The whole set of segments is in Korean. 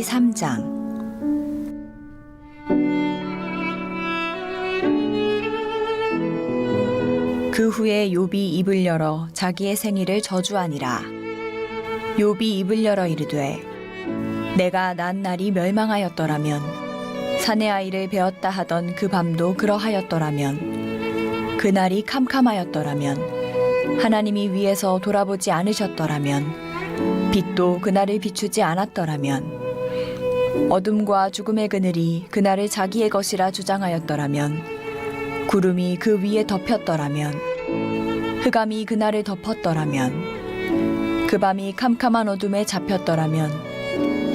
욥기 3장. 그 후에 욥이 입을 열어 자기의 생일을 저주하니라. 욥이 입을 열어 이르되 내가 난 날이 멸망하였더라면 사내 아이를 베었다 하던 그 밤도 그러하였더라면 그 날이 캄캄하였더라면 하나님이 위에서 돌아보지 않으셨더라면 빛도 그날을 비추지 않았더라면 어둠과 죽음의 그늘이 그날을 자기의 것이라 주장하였더라면 구름이 그 위에 덮였더라면 흑암이 그날을 덮었더라면 그 밤이 캄캄한 어둠에 잡혔더라면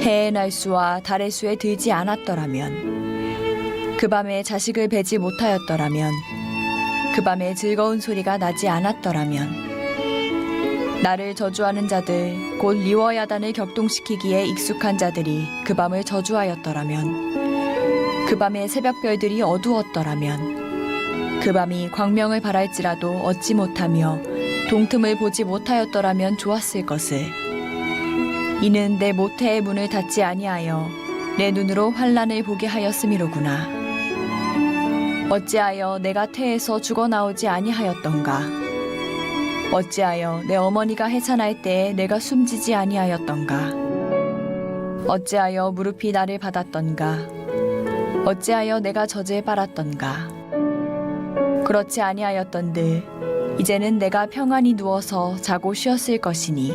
해의 날수와 달의 수에 들지 않았더라면 그 밤에 자식을 베지 못하였더라면 그 밤에 즐거운 소리가 나지 않았더라면 나를 저주하는 자들 곧 리워야단을 격동시키기에 익숙한 자들이 그 밤을 저주하였더라면 그 밤에 새벽별들이 어두웠더라면 그 밤이 광명을 발할지라도 얻지 못하며 동틈을 보지 못하였더라면 좋았을 것을. 이는 내 모태의 문을 닫지 아니하여 내 눈으로 환난을 보게 하였음이로구나. 어찌하여 내가 태에서 죽어나오지 아니하였던가. 어찌하여 내 어머니가 해산할 때에 내가 숨지지 아니하였던가. 어찌하여 무릎이 나를 받았던가. 어찌하여 내가 젖을 빨았던가. 그렇지 아니하였던들 이제는 내가 평안히 누워서 자고 쉬었을 것이니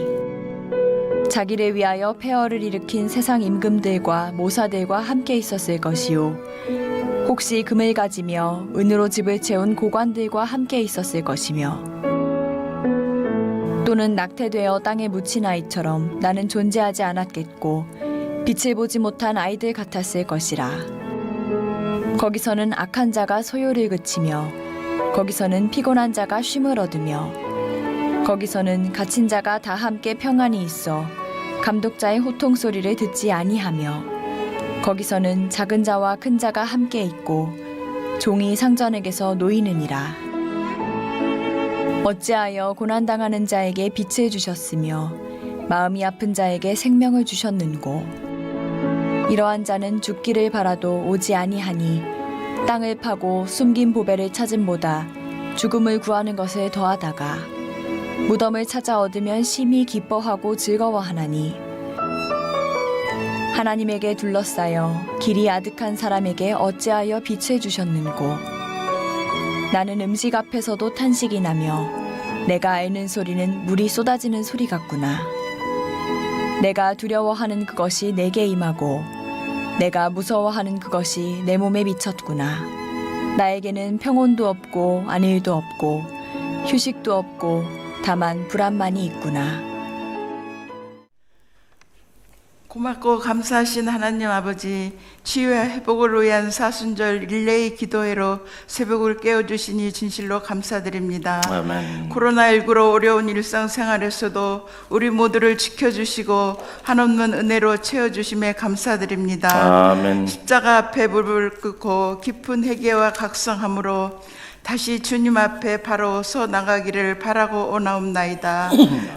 자기를 위하여 폐허를 일으킨 세상 임금들과 모사들과 함께 있었을 것이요 혹시 금을 가지며 은으로 집을 채운 고관들과 함께 있었을 것이며 또는 낙태되어 땅에 묻힌 아이처럼 나는 존재하지 않았겠고 빛을 보지 못한 아이들 같았을 것이라. 거기서는 악한 자가 소요를 그치며 거기서는 피곤한 자가 쉼을 얻으며 거기서는 갇힌 자가 다 함께 평안히 있어 감독자의 호통 소리를 듣지 아니하며 거기서는 작은 자와 큰 자가 함께 있고 종이 상전에게서 놓이느니라. 어찌하여 고난당하는 자에게 빛을 주셨으며 마음이 아픈 자에게 생명을 주셨는고. 이러한 자는 죽기를 바라도 오지 아니하니 땅을 파고 숨긴 보배를 찾음보다 죽음을 구하는 것을 더하다가 무덤을 찾아 얻으면 심히 기뻐하고 즐거워하나니 하나님에게 둘러싸여 길이 아득한 사람에게 어찌하여 빛을 주셨는고. 나는 음식 앞에서도 탄식이 나며 내가 앓는 소리는 물이 쏟아지는 소리 같구나. 내가 두려워하는 그것이 내게 임하고 내가 무서워하는 그것이 내 몸에 미쳤구나. 나에게는 평온도 없고 안일도 없고 휴식도 없고 다만 불안만이 있구나. 고맙고 감사하신 하나님 아버지, 치유와 회복을 위한 사순절 릴레이 기도회로 새벽을 깨워주시니 진실로 감사드립니다. 아멘. 코로나19로 어려운 일상생활에서도 우리 모두를 지켜주시고 한없는 은혜로 채워주심에 감사드립니다. 아멘. 십자가 앞에 무릎을 꿇고 깊은 회개와 각성함으로 다시 주님 앞에 바로 서 나가기를 바라고 오나옵나이다.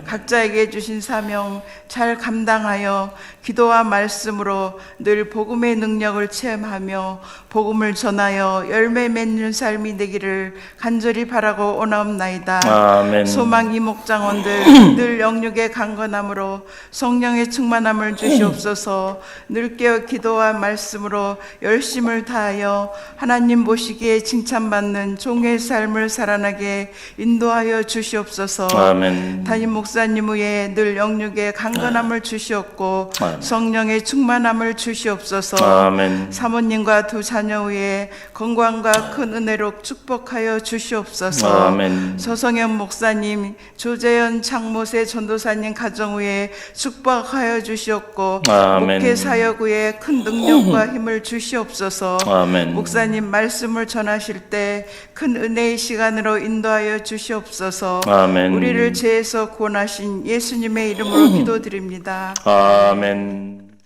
각자에게 주신 사명 잘 감당하여 기도와 말씀으로 늘 복음의 능력을 체험하며 복음을 전하여 열매 맺는 삶이 되기를 간절히 바라고 오나옵나이다. 아멘. 소망이 목장원들 늘 영육의 강건함으로 성령의 충만함을 주시옵소서. 늘 깨어 기도와 말씀으로 열심을 다하여 하나님 보시기에 칭찬받는 종의 삶을 살아나게 인도하여 주시옵소서. 아멘. 담임 목사님 위에 늘 영육의 강건함을 주시옵고 아멘. 성령의 충만함을 주시옵소서. 아멘. 사모님과 두 자녀 위에 건강과 큰 은혜로 축복하여 주시옵소서. 아멘. 서성현 목사님, 조재현 장모세 전도사님 가정 위에 축복하여 주시옵고 아멘. 목회 사역 위에 큰 능력과 힘을 주시옵소서. 아멘. 목사님 말씀을 전하실 때 큰 은혜의 시간으로 인도하여 주시옵소서. 아멘. 우리를 죄에서 구원하신 예수님의 이름으로 기도드립니다. 아멘.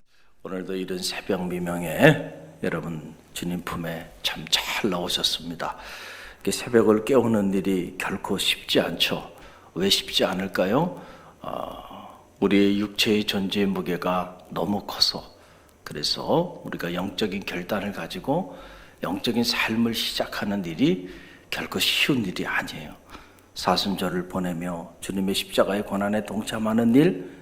오늘도 이른 새벽 미명에 여러분 주님 품에 참 잘 나오셨습니다. 이렇게 새벽을 깨우는 일이 결코 쉽지 않죠. 왜 쉽지 않을까요? 우리의 육체의 존재의 무게가 너무 커서 그래서 우리가 영적인 결단을 가지고 영적인 삶을 시작하는 일이 결코 쉬운 일이 아니에요. 사순절을 보내며 주님의 십자가의 고난에 동참하는 일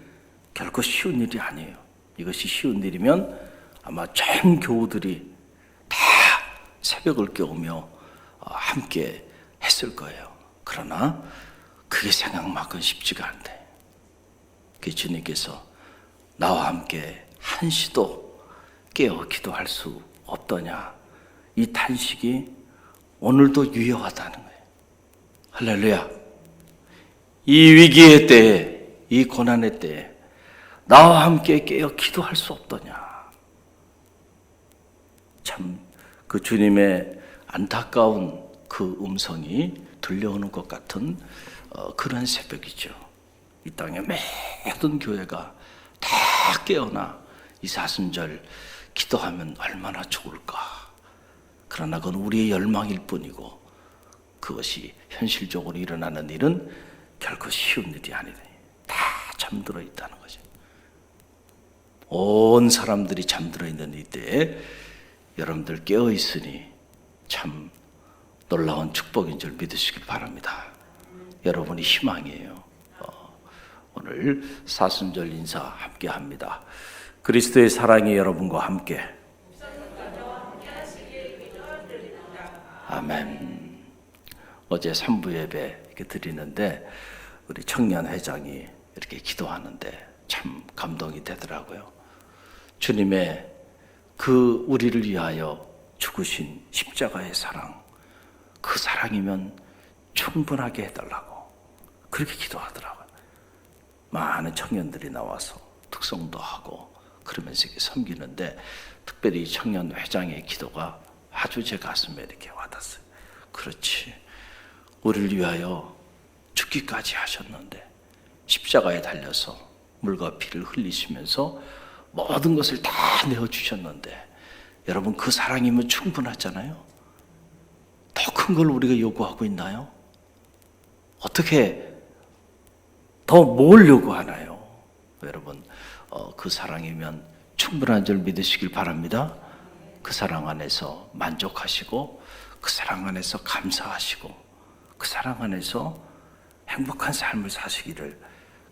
결코 쉬운 일이 아니에요. 이것이 쉬운 일이면 아마 전 교우들이 다 새벽을 깨우며 함께 했을 거예요. 그러나 그게 생각만큼 쉽지가 않대. 그 주님께서 나와 함께 한시도 깨어 기도할 수 없더냐. 이 탄식이 오늘도 유효하다는 거예요. 할렐루야. 이 위기의 때에, 이 고난의 때에 나와 함께 깨어 기도할 수 없더냐. 참 그 주님의 안타까운 그 음성이 들려오는 것 같은 그런 새벽이죠. 이 땅의 모든 교회가 다 깨어나 이 사순절 기도하면 얼마나 좋을까. 그러나 그건 우리의 열망일 뿐이고 그것이 현실적으로 일어나는 일은 결코 쉬운 일이 아니다. 다 잠들어 있다는 거죠. 온 사람들이 잠들어 있는 이때에 여러분들 깨어 있으니 참 놀라운 축복인 줄 믿으시길 바랍니다. 여러분이 희망이에요. 오늘 사순절 인사 함께 합니다. 그리스도의 사랑이 여러분과 함께. 아멘. 어제 3부 예배 이렇게 드리는데 우리 청년 회장이 이렇게 기도하는데 참 감동이 되더라고요. 주님의 그 우리를 위하여 죽으신 십자가의 사랑, 그 사랑이면 충분하게 해달라고 그렇게 기도하더라고요. 많은 청년들이 나와서 특성도 하고 그러면서 이렇게 섬기는데 특별히 청년 회장의 기도가 아주 제 가슴에 이렇게 와닿았어요. 그렇지. 우리를 위하여 죽기까지 하셨는데 십자가에 달려서 물과 피를 흘리시면서 모든 것을 다 내어주셨는데 여러분 그 사랑이면 충분하잖아요. 더 큰 걸 우리가 요구하고 있나요? 어떻게 더 뭘 요구하나요? 여러분 그 사랑이면 충분한 줄 믿으시길 바랍니다. 그 사랑 안에서 만족하시고 그 사랑 안에서 감사하시고 그 사랑 안에서 행복한 삶을 사시기를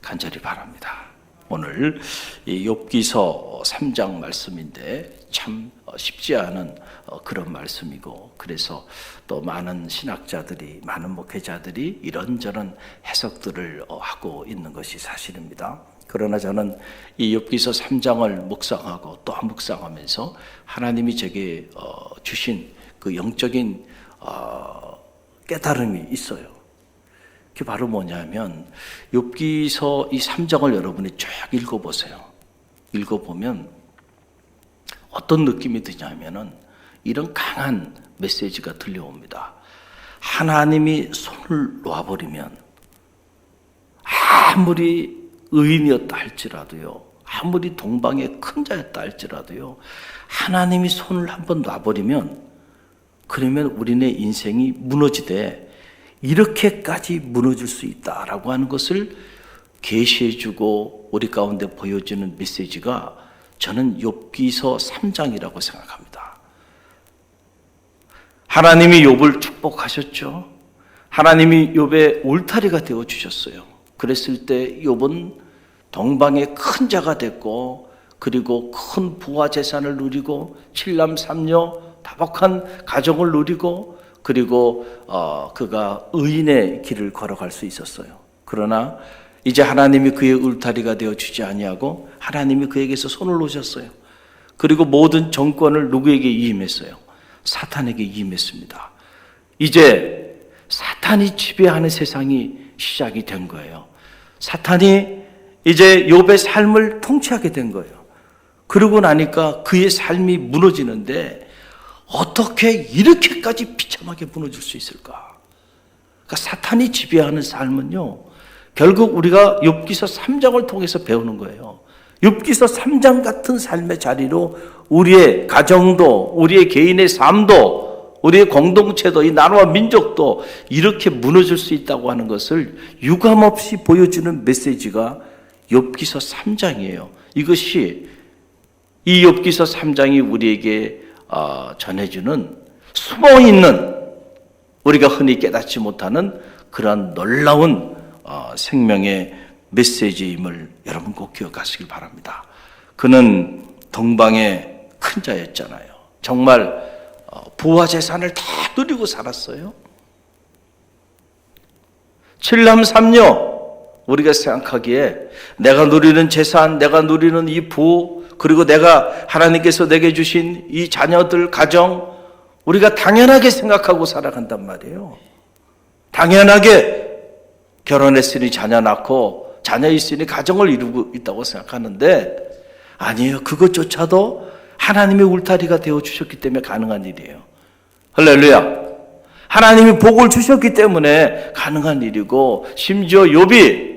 간절히 바랍니다. 오늘 이 욥기서 3장 말씀인데 참 쉽지 않은 그런 말씀이고 그래서 또 많은 신학자들이 많은 목회자들이 이런저런 해석들을 하고 있는 것이 사실입니다. 그러나 저는 이 욥기서 3장을 묵상하고 또 묵상하면서 하나님이 제게 주신 그 영적인 깨달음이 있어요. 그게 바로 뭐냐면 욥기서 이 3장을 여러분이 쭉 읽어보세요. 읽어보면 어떤 느낌이 드냐면은 이런 강한 메시지가 들려옵니다. 하나님이 손을 놔버리면 아무리 의인이었다 할지라도요, 아무리 동방의 큰 자였다 할지라도요, 하나님이 손을 한번 놔버리면 그러면 우리네 인생이 무너지되 이렇게까지 무너질 수 있다라고 하는 것을 계시해주고 우리 가운데 보여주는 메시지가 저는 욥기서 3장이라고 생각합니다. 하나님이 욥을 축복하셨죠. 하나님이 욥의 울타리가 되어주셨어요. 그랬을 때 욥은 동방의 큰 자가 됐고 그리고 큰 부와 재산을 누리고 7남 3녀 다복한 가정을 누리고 그리고 그가 의인의 길을 걸어갈 수 있었어요. 그러나 이제 하나님이 그의 울타리가 되어주지 아니하고 하나님이 그에게서 손을 놓으셨어요. 그리고 모든 정권을 누구에게 위임했어요? 사탄에게 위임했습니다. 이제 사탄이 지배하는 세상이 시작이 된 거예요. 사탄이 이제 욥의 삶을 통치하게 된 거예요. 그러고 나니까 그의 삶이 무너지는데 어떻게 이렇게까지 비참하게 무너질 수 있을까? 그러니까 사탄이 지배하는 삶은요, 결국 우리가 욥기서 3장을 통해서 배우는 거예요. 욥기서 3장 같은 삶의 자리로 우리의 가정도, 우리의 개인의 삶도, 우리의 공동체도, 이 나라와 민족도 이렇게 무너질 수 있다고 하는 것을 유감없이 보여주는 메시지가 욥기서 3장이에요. 이것이 이 욥기서 3장이 우리에게 전해주는 숨어있는, 우리가 흔히 깨닫지 못하는 그러한 놀라운 생명의 메시지임을 여러분 꼭 기억하시길 바랍니다. 그는 동방의 큰 자였잖아요. 정말 부와 재산을 다 누리고 살았어요. 칠남삼녀, 우리가 생각하기에 내가 누리는 재산, 내가 누리는 이 부, 그리고 내가 하나님께서 내게 주신 이 자녀들, 가정, 우리가 당연하게 생각하고 살아간단 말이에요. 당연하게 결혼했으니 자녀 낳고 자녀 있으니 가정을 이루고 있다고 생각하는데 아니에요. 그것조차도 하나님의 울타리가 되어주셨기 때문에 가능한 일이에요. 할렐루야. 하나님이 복을 주셨기 때문에 가능한 일이고, 심지어 욥이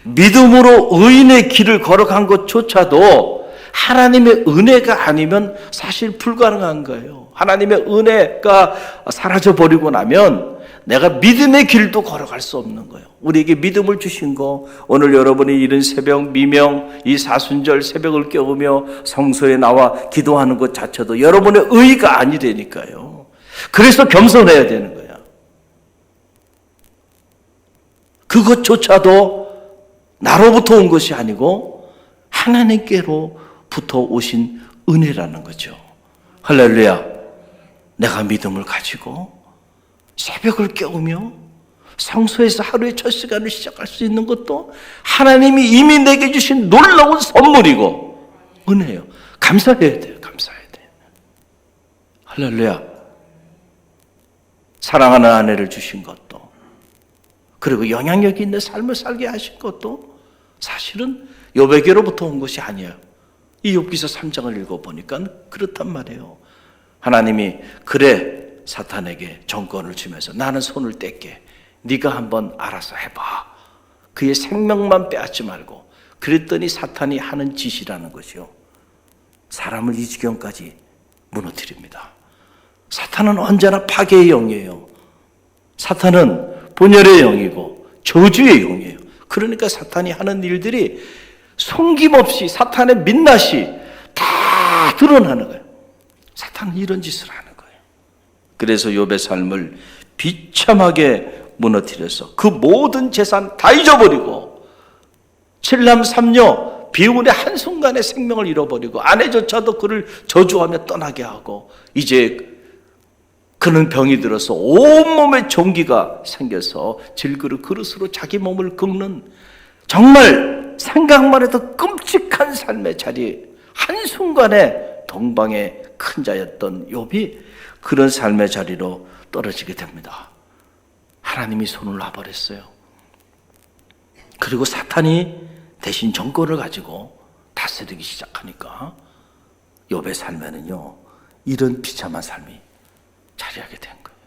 믿음으로 의인의 길을 걸어간 것조차도 하나님의 은혜가 아니면 사실 불가능한 거예요. 하나님의 은혜가 사라져버리고 나면 내가 믿음의 길도 걸어갈 수 없는 거예요. 우리에게 믿음을 주신 거, 오늘 여러분이 이른 새벽 미명, 이 사순절 새벽을 깨우며 성소에 나와 기도하는 것 자체도 여러분의 의의가 아니라니까요. 그래서 겸손해야 되는 거야. 그것조차도 나로부터 온 것이 아니고 하나님께로부터 오신 은혜라는 거죠. 할렐루야. 내가 믿음을 가지고 새벽을 깨우며 성소에서 하루의 첫 시간을 시작할 수 있는 것도 하나님이 이미 내게 주신 놀라운 선물이고 은혜예요. 감사해야 돼요. 감사해야 돼요. 할렐루야. 사랑하는 아내를 주신 것도, 그리고 영향력 있는 삶을 살게 하신 것도 사실은 욥에게로부터 온 것이 아니에요. 이 욥기서 3장을 읽어보니까 그렇단 말이에요. 하나님이 그래, 사탄에게 정권을 주면서 나는 손을 뗄게, 네가 한번 알아서 해봐. 그의 생명만 빼앗지 말고. 그랬더니 사탄이 하는 짓이라는 것이요, 사람을 이 지경까지 무너뜨립니다. 사탄은 언제나 파괴의 영이에요. 사탄은 분열의 영이고 저주의 영이에요. 그러니까 사탄이 하는 일들이 숨김없이 사탄의 민낯이 다 드러나는 거예요. 사탄은 이런 짓을 하는 거예요. 그래서 욥의 삶을 비참하게 무너뜨려서 그 모든 재산 다 잊어버리고, 칠남삼녀 비운의 한순간에 생명을 잃어버리고, 아내조차도 그를 저주하며 떠나게 하고, 이제 그는 병이 들어서 온몸에 종기가 생겨서 질그릇 그릇으로 자기 몸을 긁는, 정말 생각만 해도 끔찍한 삶의 자리에 한순간에 동방의 큰 자였던 욥이 그런 삶의 자리로 떨어지게 됩니다. 하나님이 손을 놔버렸어요. 그리고 사탄이 대신 정권을 가지고 다스리기 시작하니까 욥의 삶에는요, 이런 비참한 삶이 자리하게 된 거예요.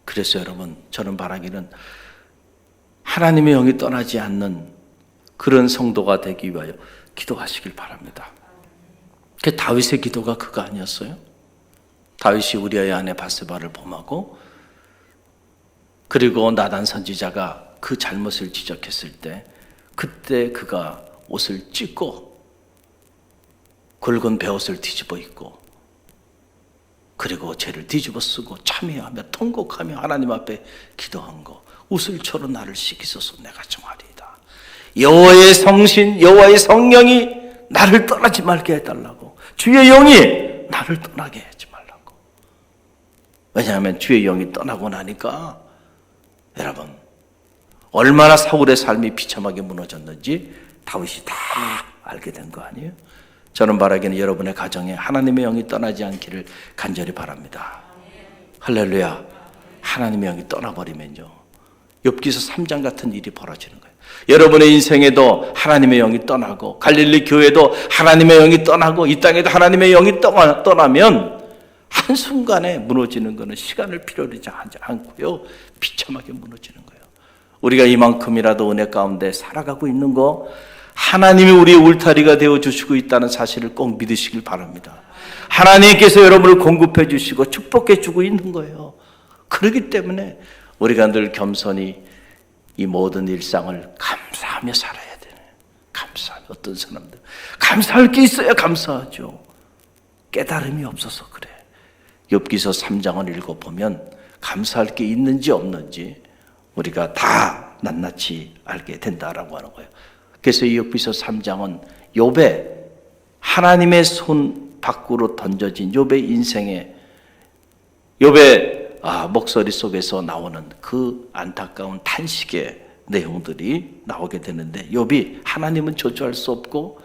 그래서 여러분, 저는 바라기는 하나님의 영이 떠나지 않는 그런 성도가 되기 위하여 기도하시길 바랍니다. 그 다윗의 기도가 그거 아니었어요? 다윗이 우리아의 아내 바세바를 범하고, 그리고 나단 선지자가 그 잘못을 지적했을 때, 그때 그가 옷을 찢고 굵은 베옷을 뒤집어 입고, 그리고 죄를 뒤집어 쓰고 참회하며 통곡하며 하나님 앞에 기도한 거, 우슬초로 나를 씻기소서, 내가 정하리이다. 여호와의 성신, 여호와의 성령이 나를 떠나지 말게 해달라고, 주의 영이 나를 떠나게 하지 말라고. 왜냐하면 주의 영이 떠나고 나니까 여러분, 얼마나 사울의 삶이 비참하게 무너졌는지 다윗이 다 알게 된 거 아니에요? 저는 바라기는 여러분의 가정에 하나님의 영이 떠나지 않기를 간절히 바랍니다. 할렐루야. 하나님의 영이 떠나버리면요, 욥기서 3장 같은 일이 벌어지는 거예요. 여러분의 인생에도 하나님의 영이 떠나고, 갈릴리 교회도 하나님의 영이 떠나고, 이 땅에도 하나님의 영이 떠나면 한순간에 무너지는 것은 시간을 필요로 하지 않고요, 비참하게 무너지는 거예요. 우리가 이만큼이라도 은혜 가운데 살아가고 있는 거, 하나님이 우리의 울타리가 되어주시고 있다는 사실을 꼭 믿으시길 바랍니다. 하나님께서 여러분을 공급해 주시고 축복해 주고 있는 거예요. 그렇기 때문에 우리가 늘 겸손히 이 모든 일상을 감사하며 살아야 되는, 감사하며. 어떤 사람들 감사할 게 있어야 감사하죠. 깨달음이 없어서 그래. 욥기서 3장을 읽어보면 감사할 게 있는지 없는지 우리가 다 낱낱이 알게 된다라고 하는 거예요. 그래서 이 욥기서 3장은 욥의 하나님의 손 밖으로 던져진 욥의 인생에 욥의 목소리 속에서 나오는 그 안타까운 탄식의 내용들이 나오게 되는데, 욥이 하나님은 저주할 수 없고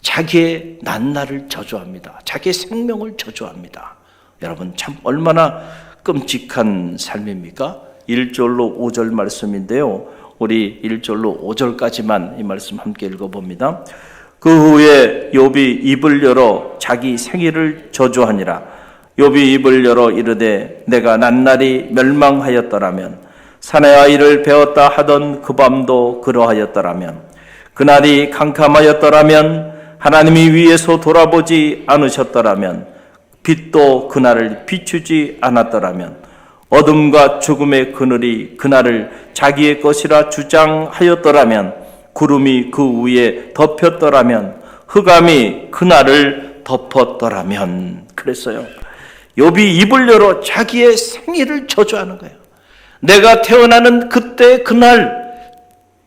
자기의 난나를 저주합니다. 자기의 생명을 저주합니다. 여러분 참 얼마나 끔찍한 삶입니까? 1절로 5절 말씀인데요, 우리 1절로 5절까지만 이 말씀 함께 읽어봅니다. 그 후에 욥이 입을 열어 자기 생일을 저주하니라. 욥이 입을 열어 이르되 내가 낱날이 멸망하였더라면, 사내 아이를 배웠다 하던 그 밤도 그러하였더라면, 그날이 캄캄하였더라면, 하나님이 위에서 돌아보지 않으셨더라면, 빛도 그날을 비추지 않았더라면, 어둠과 죽음의 그늘이 그날을 자기의 것이라 주장하였더라면, 구름이 그 위에 덮였더라면, 흑암이 그날을 덮었더라면. 그랬어요. 욥이 입을 열어 자기의 생일을 저주하는 거예요. 내가 태어나는 그때 그날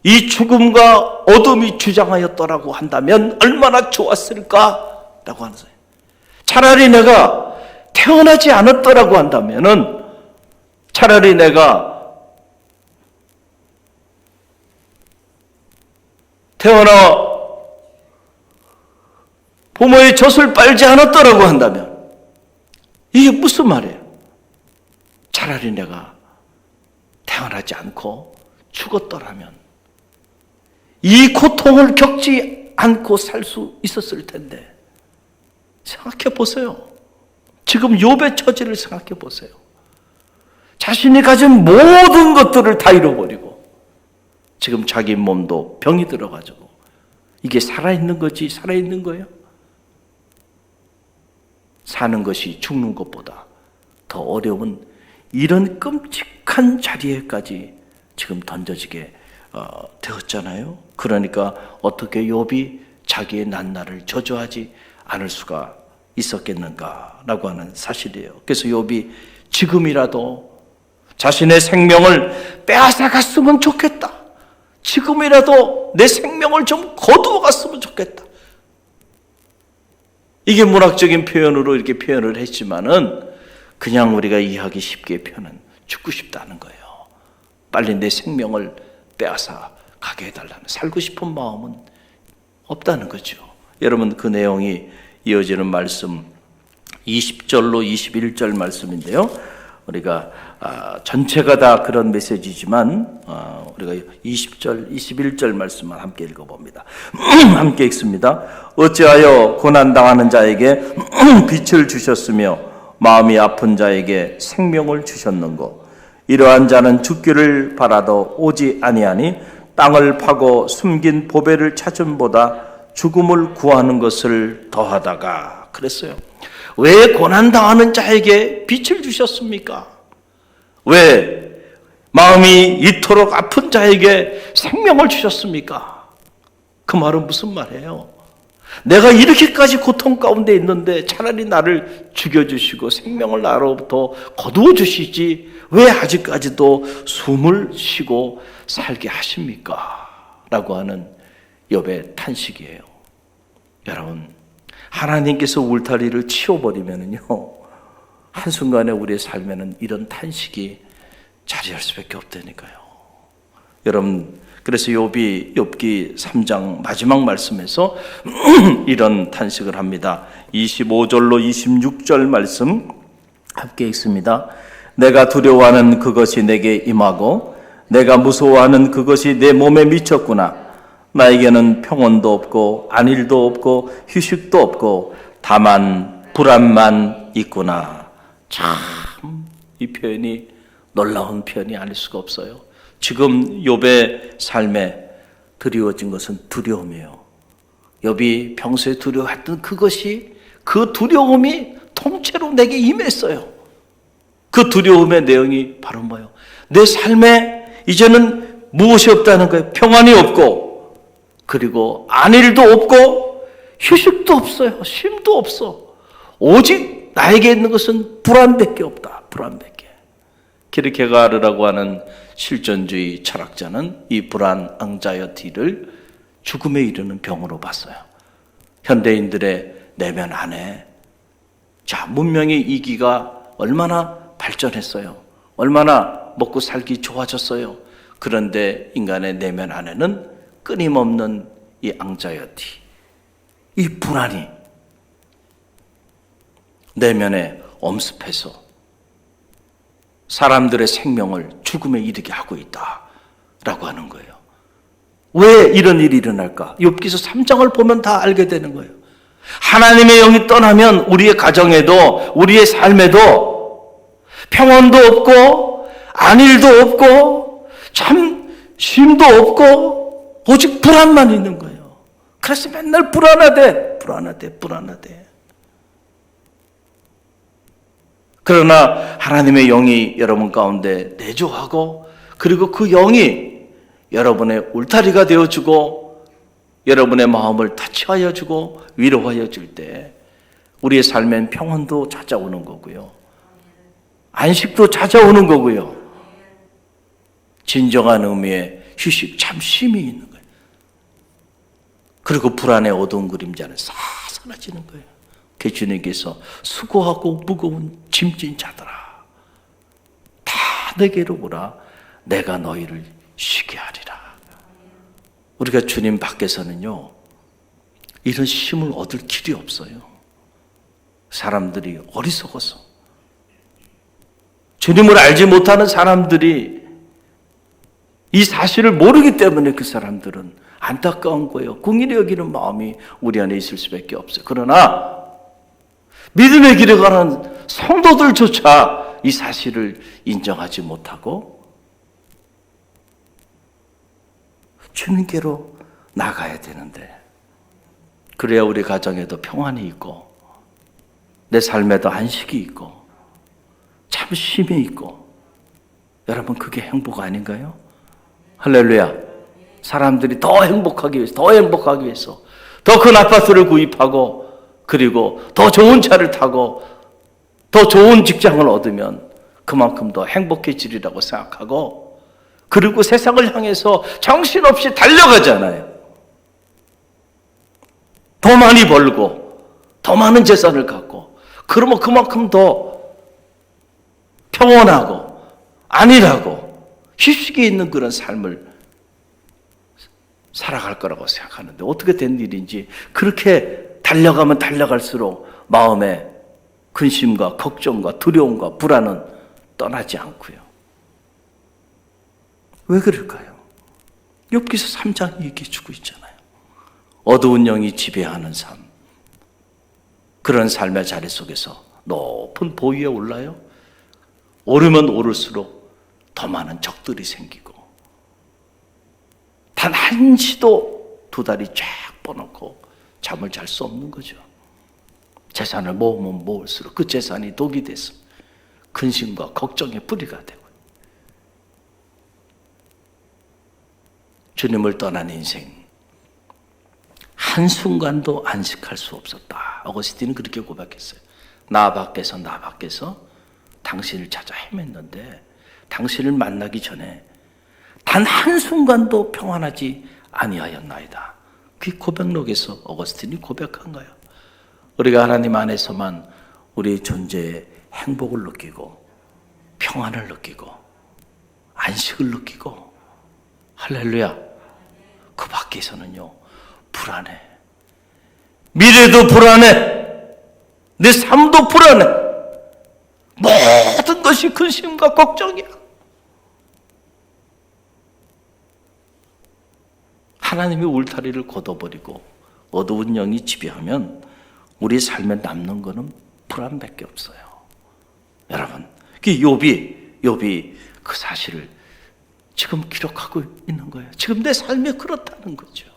이 죽음과 어둠이 주장하였더라고 한다면 얼마나 좋았을까라고 하는 거예요. 차라리 내가 태어나지 않았더라고 한다면은, 차라리 내가 태어나 부모의 젖을 빨지 않았더라고 한다면, 이게 무슨 말이에요? 차라리 내가 태어나지 않고 죽었더라면 이 고통을 겪지 않고 살 수 있었을 텐데. 생각해 보세요. 지금 욥의 처지를 생각해 보세요. 자신이 가진 모든 것들을 다 잃어버리고 지금 자기 몸도 병이 들어가지고, 이게 살아있는 거지 살아있는 거예요? 사는 것이 죽는 것보다 더 어려운 이런 끔찍한 자리에까지 지금 던져지게 되었잖아요. 그러니까 어떻게 욥이 자기의 난나를 저주하지 않을 수가 있었겠는가라고 하는 사실이에요. 그래서 욥이 지금이라도 자신의 생명을 빼앗아 갔으면 좋겠다. 지금이라도 내 생명을 좀 거두어 갔으면 좋겠다. 이게 문학적인 표현으로 이렇게 표현을 했지만은, 그냥 우리가 이해하기 쉽게 표현은 죽고 싶다는 거예요. 빨리 내 생명을 빼앗아 가게 해달라는, 살고 싶은 마음은 없다는 거죠. 여러분 그 내용이 이어지는 말씀 20절로 21절 말씀인데요. 우리가 전체가 다 그런 메시지지만 우리가 20절, 21절 말씀만 함께 읽어봅니다. 함께 읽습니다. 어찌하여 고난당하는 자에게 빛을 주셨으며 마음이 아픈 자에게 생명을 주셨는고, 이러한 자는 죽기를 바라도 오지 아니하니 땅을 파고 숨긴 보배를 찾음보다 죽음을 구하는 것을 더하다가. 그랬어요. 왜 고난당하는 자에게 빛을 주셨습니까? 왜 마음이 이토록 아픈 자에게 생명을 주셨습니까? 그 말은 무슨 말이에요? 내가 이렇게까지 고통 가운데 있는데 차라리 나를 죽여주시고 생명을 나로부터 거두어 주시지 왜 아직까지도 숨을 쉬고 살게 하십니까? 라고 하는 욥의 탄식이에요. 여러분, 하나님께서 울타리를 치워버리면요, 한순간에 우리의 삶에는 이런 탄식이 자리할 수밖에 없다니까요. 여러분, 그래서 욥기 3장 마지막 말씀에서 이런 탄식을 합니다. 25절로 26절 말씀 함께 읽습니다. 내가 두려워하는 그것이 내게 임하고 내가 무서워하는 그것이 내 몸에 미쳤구나. 나에게는 평온도 없고 안일도 없고 휴식도 없고 다만 불안만 있구나. 참 이 표현이 놀라운 표현이 아닐 수가 없어요. 지금 욥의 삶에 드리워진 것은 두려움이에요. 욥이 평소에 두려워했던 그것이, 그 두려움이 통째로 내게 임했어요. 그 두려움의 내용이 바로 뭐예요? 내 삶에 이제는 무엇이 없다는 거예요. 평안이 없고 그리고 안일도 없고 휴식도 없어요. 쉼도 없어. 오직 나에게 있는 것은 불안밖에 없다. 불안밖에. 키르케가르라고 하는 실존주의 철학자는 이 불안, 앙자이어티를 죽음에 이르는 병으로 봤어요. 현대인들의 내면 안에 문명의 이기가 얼마나 발전했어요. 얼마나 먹고 살기 좋아졌어요. 그런데 인간의 내면 안에는 끊임없는 이 앙자이어티, 이 불안이 내면에 엄습해서 사람들의 생명을 죽음에 이르게 하고 있다라고 하는 거예요. 왜 이런 일이 일어날까? 욥기서 3장을 보면 다 알게 되는 거예요. 하나님의 영이 떠나면 우리의 가정에도 우리의 삶에도 평온도 없고 안일도 없고 참 쉼도 없고 오직 불안만 있는 거예요. 그래서 맨날 불안하대. 그러나 하나님의 영이 여러분 가운데 내주하고 그리고 그 영이 여러분의 울타리가 되어주고 여러분의 마음을 터치하여 주고 위로하여 줄 때 우리의 삶엔 평온도 찾아오는 거고요. 안식도 찾아오는 거고요. 진정한 의미의 휴식, 참 쉼이 있는 거예요. 그리고 불안의 어두운 그림자는 싹 사라지는 거예요. 그 주님께서 수고하고 무거운 짐진 자들아 다 내게로 오라 내가 너희를 쉬게 하리라. 우리가 주님 밖에서는요 이런 쉼을 얻을 길이 없어요. 사람들이 어리석어서 주님을 알지 못하는 사람들이 이 사실을 모르기 때문에 그 사람들은 안타까운 거예요. 긍휼히 여기는 마음이 우리 안에 있을 수밖에 없어요. 그러나 믿음의 길에 가는 성도들조차 이 사실을 인정하지 못하고 주님께로 나가야 되는데 그래야 우리 가정에도 평안이 있고 내 삶에도 안식이 있고 참 쉼이 있고 여러분 그게 행복 아닌가요? 할렐루야. 사람들이 더 행복하기 위해서 더 큰 아파트를 구입하고 그리고 더 좋은 차를 타고 더 좋은 직장을 얻으면 그만큼 더 행복해지리라고 생각하고 그리고 세상을 향해서 정신없이 달려가잖아요. 더 많이 벌고 더 많은 재산을 갖고 그러면 그만큼 더 평온하고 안일하고 휴식이 있는 그런 삶을 살아갈 거라고 생각하는데 어떻게 된 일인지 그렇게 달려가면 달려갈수록 마음에 근심과 걱정과 두려움과 불안은 떠나지 않고요. 왜 그럴까요? 욥기서 3장이 얘기해 주고 있잖아요. 어두운 영이 지배하는 삶. 그런 삶의 자리 속에서 높은 보위에 올라요. 오르면 오를수록 더 많은 적들이 생기고 단 한시도 두 다리 쫙 뻗어놓고 잠을 잘 수 없는 거죠. 재산을 모으면 모을수록 그 재산이 독이 돼서 근심과 걱정의 뿌리가 되고 주님을 떠난 인생 한순간도 안식할 수 없었다. 어거스틴은 그렇게 고백했어요. 나 밖에서 당신을 찾아 헤맸는데 당신을 만나기 전에 단 한순간도 평안하지 아니하였나이다. 그 고백록에서 어거스틴이 고백한 거예요. 우리가 하나님 안에서만 우리의 존재에 행복을 느끼고 평안을 느끼고 안식을 느끼고 할렐루야. 그 밖에서는요 불안해. 미래도 불안해. 내 삶도 불안해. 모든 것이 근심과 걱정이야. 하나님의 울타리를 걷어버리고 어두운 영이 지배하면 우리 삶에 남는 것은 불안밖에 없어요. 여러분, 욥이 그 사실을 지금 기록하고 있는 거예요. 지금 내 삶이 그렇다는 거죠.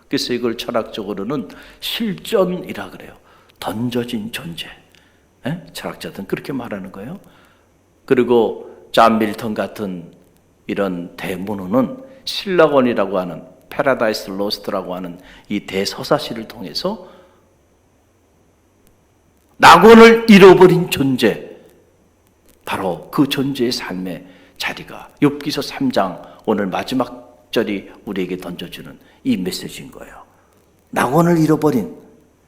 그래서 이걸 철학적으로는 실존이라 그래요. 던져진 존재. 철학자들은 그렇게 말하는 거예요. 그리고 존 밀턴 같은 이런 대문호는 신라원이라고 하는 패러다이스 로스트라고 하는 이 대서사시를 통해서 낙원을 잃어버린 존재, 바로 그 존재의 삶의 자리가 욥기서 3장 오늘 마지막 절이 우리에게 던져주는 이 메시지인 거예요. 낙원을 잃어버린,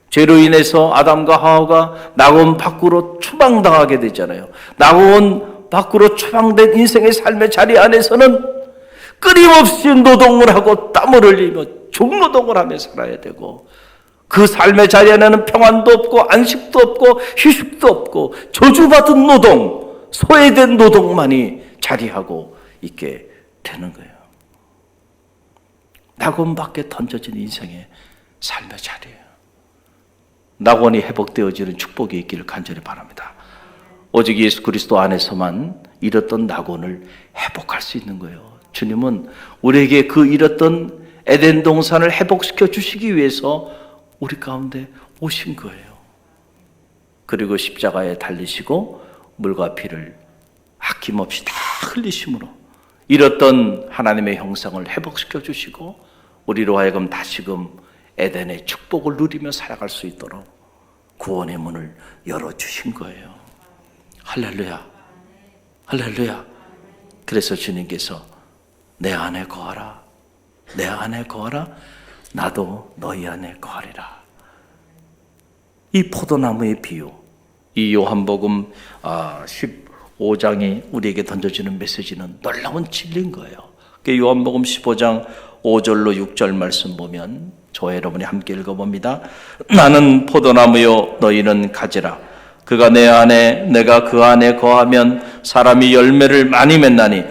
죄로 인해서 아담과 하와가 낙원 밖으로 추방당하게 되잖아요. 낙원 밖으로 추방된 인생의 삶의 자리 안에서는 끊임없이 노동을 하고 땀을 흘리며 중노동을 하며 살아야 되고, 그 삶의 자리 안에는 평안도 없고 안식도 없고 휴식도 없고 저주받은 노동, 소외된 노동만이 자리하고 있게 되는 거예요. 낙원 밖에 던져진 인생의 삶의 자리예요. 낙원이 회복되어지는 축복이 있기를 간절히 바랍니다. 오직 예수 그리스도 안에서만 잃었던 낙원을 회복할 수 있는 거예요. 주님은 우리에게 그 잃었던 에덴 동산을 회복시켜 주시기 위해서 우리 가운데 오신 거예요. 그리고 십자가에 달리시고 물과 피를 아낌없이 다 흘리심으로 잃었던 하나님의 형상을 회복시켜 주시고 우리로 하여금 다시금 에덴의 축복을 누리며 살아갈 수 있도록 구원의 문을 열어주신 거예요. 할렐루야, 할렐루야. 그래서 주님께서 내 안에 거하라, 내 안에 거하라, 나도 너희 안에 거하리라. 이 포도나무의 비유, 이 요한복음 15장이 우리에게 던져주는 메시지는 놀라운 진리인 거예요. 요한복음 15장 5절로 6절 말씀 보면 저와 여러분이 함께 읽어봅니다. 나는 포도나무요 너희는 가지라. 그가 내 안에 내가 그 안에 거하면 사람이 열매를 많이 맺나니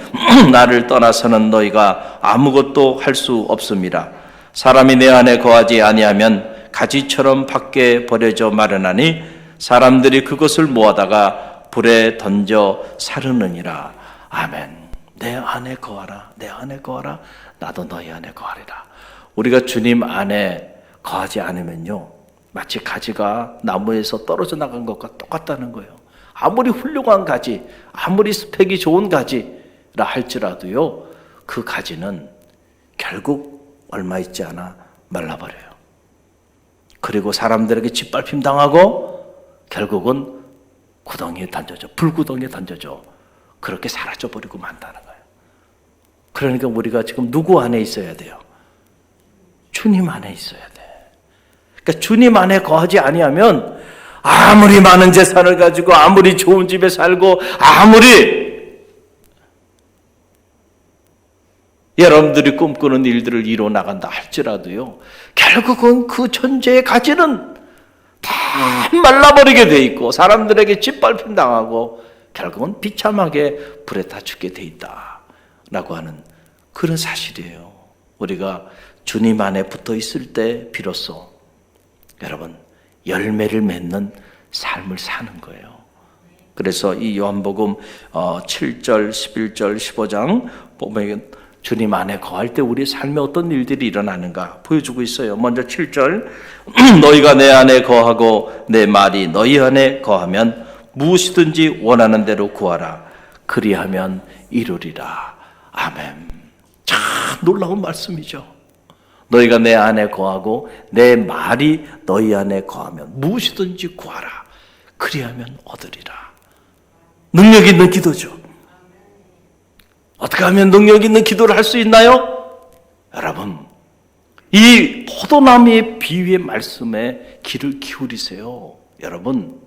나를 떠나서는 너희가 아무것도 할 수 없습니다. 사람이 내 안에 거하지 아니하면 가지처럼 밖에 버려져 마르나니 사람들이 그것을 모아다가 불에 던져 사르느니라. 아멘. 내 안에 거하라, 내 안에 거하라, 나도 너희 안에 거하리라. 우리가 주님 안에 거하지 않으면요, 마치 가지가 나무에서 떨어져 나간 것과 똑같다는 거예요. 아무리 훌륭한 가지, 아무리 스펙이 좋은 가지라 할지라도요, 그 가지는 결국 얼마 있지 않아 말라버려요. 그리고 사람들에게 짓밟힘 당하고 결국은 구덩이에 던져져, 불구덩이에 던져져 그렇게 사라져버리고 만다는 거예요. 그러니까 우리가 지금 누구 안에 있어야 돼요? 주님 안에 있어야 돼. 그러니까 주님 안에 거하지 아니하면 아무리 많은 재산을 가지고 아무리 좋은 집에 살고 아무리 여러분들이 꿈꾸는 일들을 이루어 나간다 할지라도요, 결국은 그 존재의 가지는 다 말라버리게 돼 있고 사람들에게 짓밟힘 당하고 결국은 비참하게 불에 다 죽게 돼 있다라고 하는 그런 사실이에요. 우리가 주님 안에 붙어 있을 때 비로소 여러분 열매를 맺는 삶을 사는 거예요. 그래서 이 요한복음 7절, 11절, 15장 보면 주님 안에 거할 때 우리 삶에 어떤 일들이 일어나는가 보여주고 있어요. 먼저 7절, 너희가 내 안에 거하고 내 말이 너희 안에 거하면 무엇이든지 원하는 대로 구하라. 그리하면 이루리라. 아멘. 참 놀라운 말씀이죠. 너희가 내 안에 거하고 내 말이 너희 안에 거하면 무엇이든지 구하라. 그리하면 얻으리라. 능력 있는 기도죠. 어떻게 하면 능력 있는 기도를 할 수 있나요? 여러분, 이 포도나무의 비유의 말씀에 귀를 기울이세요. 여러분,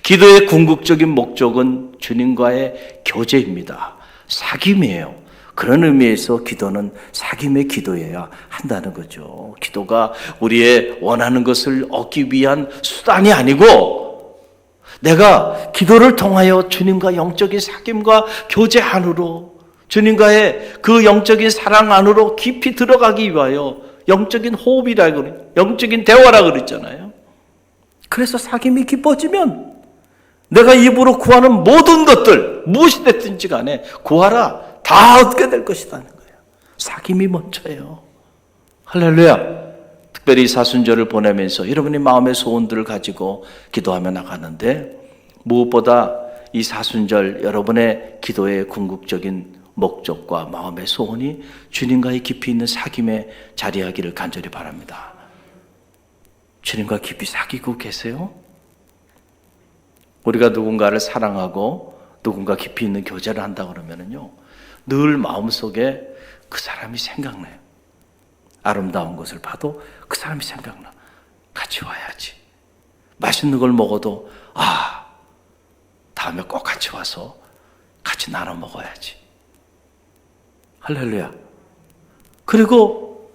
기도의 궁극적인 목적은 주님과의 교제입니다. 사귐이에요. 그런 의미에서 기도는 사귐의 기도여야 한다는 거죠. 기도가 우리의 원하는 것을 얻기 위한 수단이 아니고 내가 기도를 통하여 주님과 영적인 사귐과 교제 안으로 주님과의 그 영적인 사랑 안으로 깊이 들어가기 위하여 영적인 호흡이라 그래, 영적인 대화라 그랬잖아요. 그래서 사귐이 깊어지면 내가 입으로 구하는 모든 것들 무엇이 됐든지 간에 구하라 다 얻게 될 것이라는 거예요. 사귐이 먼저예요. 할렐루야. 특별히 사순절을 보내면서 여러분이 마음의 소원들을 가지고 기도하며 나가는데 무엇보다 이 사순절 여러분의 기도의 궁극적인 목적과 마음의 소원이 주님과의 깊이 있는 사귐에 자리하기를 간절히 바랍니다. 주님과 깊이 사귀고 계세요? 우리가 누군가를 사랑하고 누군가 깊이 있는 교제를 한다 그러면은요, 늘 마음속에 그 사람이 생각나요. 아름다운 것을 봐도 그 사람이 생각나. 같이 와야지. 맛있는 걸 먹어도 다음에 꼭 같이 와서 같이 나눠 먹어야지. 할렐루야. 그리고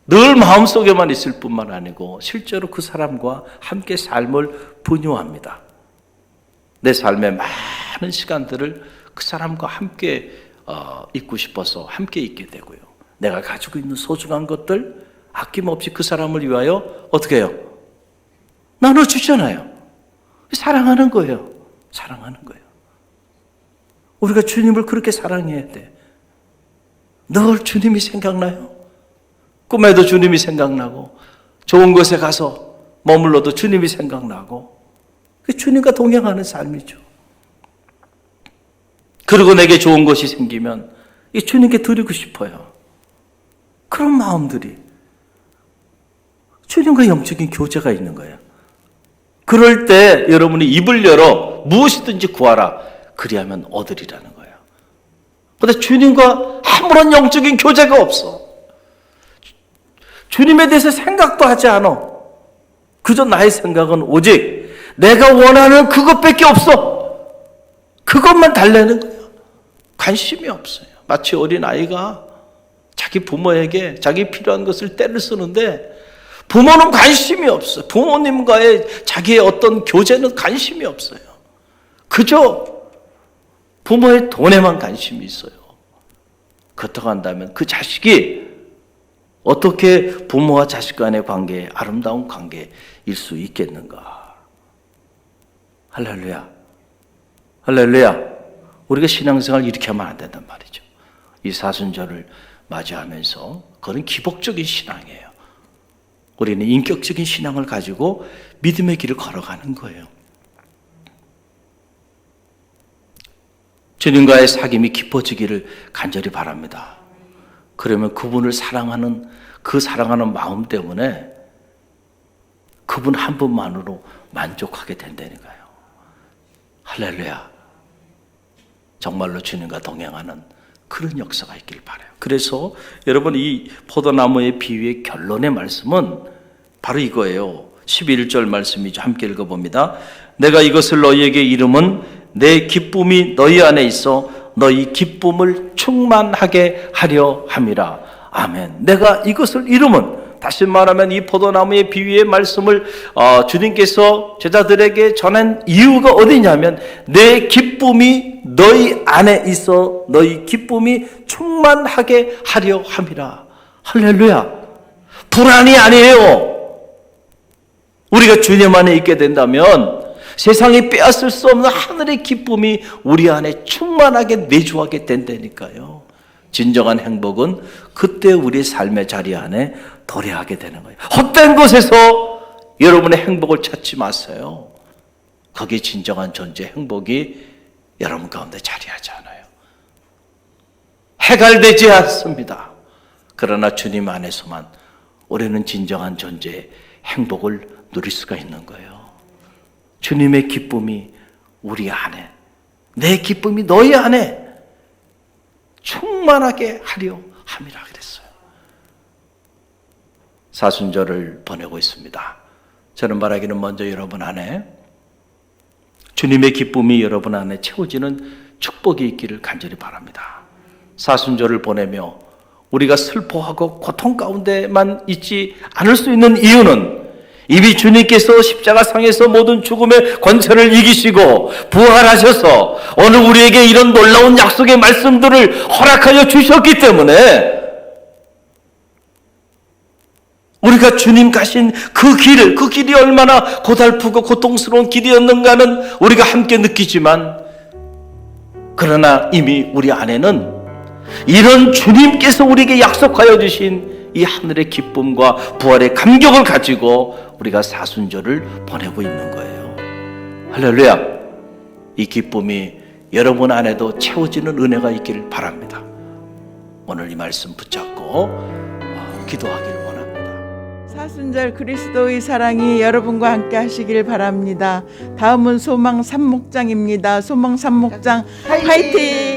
늘 마음속에만 있을 뿐만 아니고 실제로 그 사람과 함께 삶을 분유합니다. 내 삶의 많은 시간들을 그 사람과 함께 있고 싶어서 함께 있게 되고요. 내가 가지고 있는 소중한 것들 아낌없이 그 사람을 위하여 어떻게 해요? 나눠주잖아요. 사랑하는 거예요. 사랑하는 거예요. 우리가 주님을 그렇게 사랑해야 돼. 늘 주님이 생각나요. 꿈에도 주님이 생각나고 좋은 곳에 가서 머물러도 주님이 생각나고 주님과 동행하는 삶이죠. 그리고 내게 좋은 것이 생기면 주님께 드리고 싶어요. 그런 마음들이 주님과 영적인 교제가 있는 거예요. 그럴 때 여러분이 입을 열어 무엇이든지 구하라. 그리하면 얻으리라는 거예요. 그런데 주님과 아무런 영적인 교제가 없어. 주님에 대해서 생각도 하지 않아. 그저 나의 생각은 오직 내가 원하는 그것밖에 없어. 그것만 달래는 거예요. 관심이 없어요. 마치 어린아이가 자기 부모에게 자기 필요한 것을 떼를 쓰는데 부모는 관심이 없어요. 부모님과의 자기의 어떤 교제는 관심이 없어요. 그저 부모의 돈에만 관심이 있어요. 그렇다고 한다면 그 자식이 어떻게 부모와 자식 간의 관계에 아름다운 관계일 수 있겠는가? 할렐루야. 할렐루야. 우리가 신앙생활을 이렇게 하면 안 된단 말이죠. 이 사순절을 맞이하면서 그건 기복적인 신앙이에요. 우리는 인격적인 신앙을 가지고 믿음의 길을 걸어가는 거예요. 주님과의 사귐이 깊어지기를 간절히 바랍니다. 그러면 그분을 사랑하는 그 사랑하는 마음 때문에 그분 한 분만으로 만족하게 된다니까요. 할렐루야. 정말로 주님과 동행하는 그런 역사가 있길 바라요. 그래서 여러분 이 포도나무의 비유의 결론의 말씀은 바로 이거예요. 11절 말씀이죠. 함께 읽어봅니다. 내가 이것을 너희에게 이름은 내 기쁨이 너희 안에 있어 너희 기쁨을 충만하게 하려 함이라. 아멘. 내가 이것을 이름은, 다시 말하면 이 포도나무의 비유의 말씀을 주님께서 제자들에게 전한 이유가 어디냐면 내 기쁨이 너희 안에 있어 너희 기쁨이 충만하게 하려 함이라. 할렐루야. 불안이 아니에요. 우리가 주님 안에 있게 된다면 세상이 빼앗을 수 없는 하늘의 기쁨이 우리 안에 충만하게 내주하게 된다니까요. 진정한 행복은 그때 우리의 삶의 자리 안에 도래하게 되는 거예요. 헛된 곳에서 여러분의 행복을 찾지 마세요. 거기에 진정한 존재 행복이 여러분 가운데 자리하지 않아요. 해갈되지 않습니다. 그러나 주님 안에서만 우리는 진정한 존재의 행복을 누릴 수가 있는 거예요. 주님의 기쁨이 우리 안에, 내 기쁨이 너희 안에 충만하게 하려 함이라 그랬어요. 사순절을 보내고 있습니다. 저는 말하기는 먼저 여러분 안에 주님의 기쁨이 여러분 안에 채워지는 축복이 있기를 간절히 바랍니다. 사순절을 보내며 우리가 슬퍼하고 고통 가운데만 있지 않을 수 있는 이유는 이미 주님께서 십자가상에서 모든 죽음의 권세를 이기시고 부활하셔서 오늘 우리에게 이런 놀라운 약속의 말씀들을 허락하여 주셨기 때문에 우리가 주님 가신 그 길이 얼마나 고달프고 고통스러운 길이었는가는 우리가 함께 느끼지만, 그러나 이미 우리 안에는 이런 주님께서 우리에게 약속하여 주신 이 하늘의 기쁨과 부활의 감격을 가지고 우리가 사순절을 보내고 있는 거예요. 할렐루야. 이 기쁨이 여러분 안에도 채워지는 은혜가 있기를 바랍니다. 오늘 이 말씀 붙잡고 기도하길 원합니다. 사순절 그리스도의 사랑이 여러분과 함께 하시길 바랍니다. 다음은 소망 3목장입니다. 소망 3목장 화이팅!